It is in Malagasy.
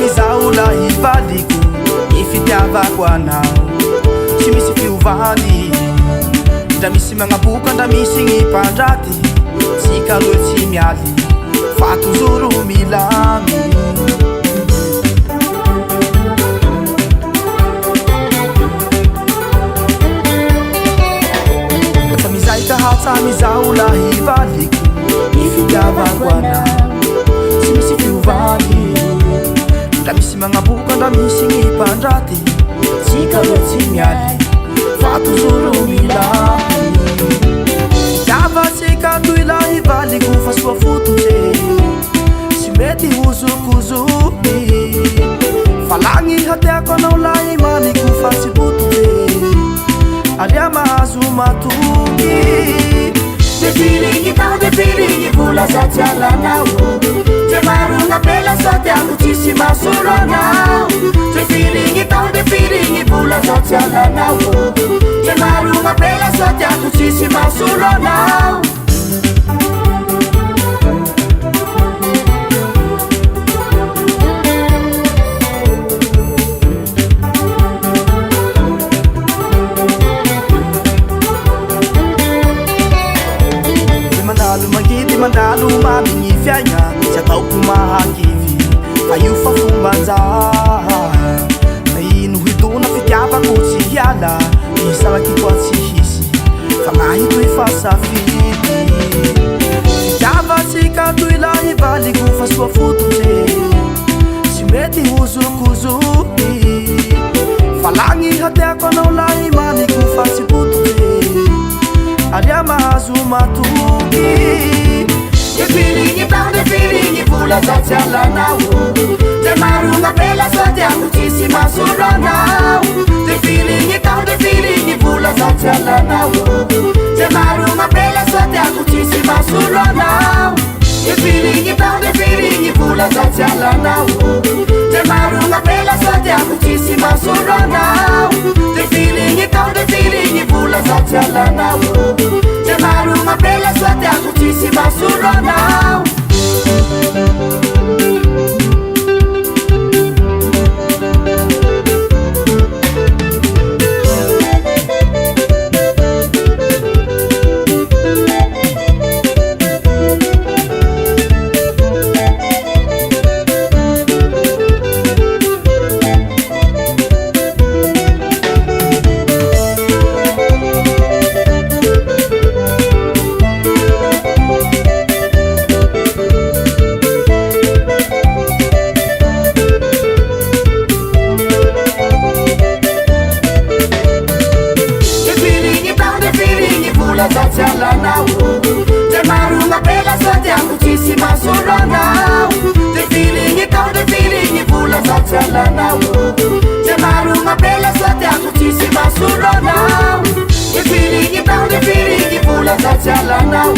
Mizaula hivaliko ny fitiavako anao tsy misy fiovany ndra misy magnaboka ndra misy gny mpandraty tsika loe tsy mialy fa tozoro milamy fa mizaika hatsa mizaula hivaliko ny fitiavako anao tsy misy fiovany ndra misy magnaboka ndra misy gny mpandraty tsika loe tsy mialy fa tozoro milamy fitiavatsika toy la hivaliko fa soa fototsy tsy mety hozokozoky fa lagny hatiako anao lahy maniko fa tsy bototsy aria mahazo matoky Defiligny tao defiligny vola satsy alanao Maruna pela sote ako tsisy masolo anao Defiligny tao defiligny vola satsy alanao Maruna pela sote ako tsisy masolo anao Mandalo mamigny fiaigna tsy ataoko mahakivy fa io fa fombanjaha na ino hitona fitiavako tsy hiala isalaky koa tsy hisy fa mahito efa safidy fitiavatsika toy la hivaliko fa soa fototsy tsy mety hozokozoky fa lagny hatiako anao lahy maniko fa tsy bototsy aria mahazo matoky Defiligny tao defiligny vola satsy alanao Maruna pela sote ako tsisy masolo anao Defiligny tao defiligny vola satsy alanao Maruna pela sote ako tsisy masolo anao Defiligny tao defiligny vola satsy alanao Maruna pela sote ako tsisy masolo anao Defiligny tao defiligny vola satsy alanao Maruna pela sote ako tsisy masolo anao Maruna pela sote ako tsisy masolo anao Defiligny tao defiligny vola satsy alanao Maruna pela sote ako tsisy masolo anao Defiligny tao defiligny vola satsy alanao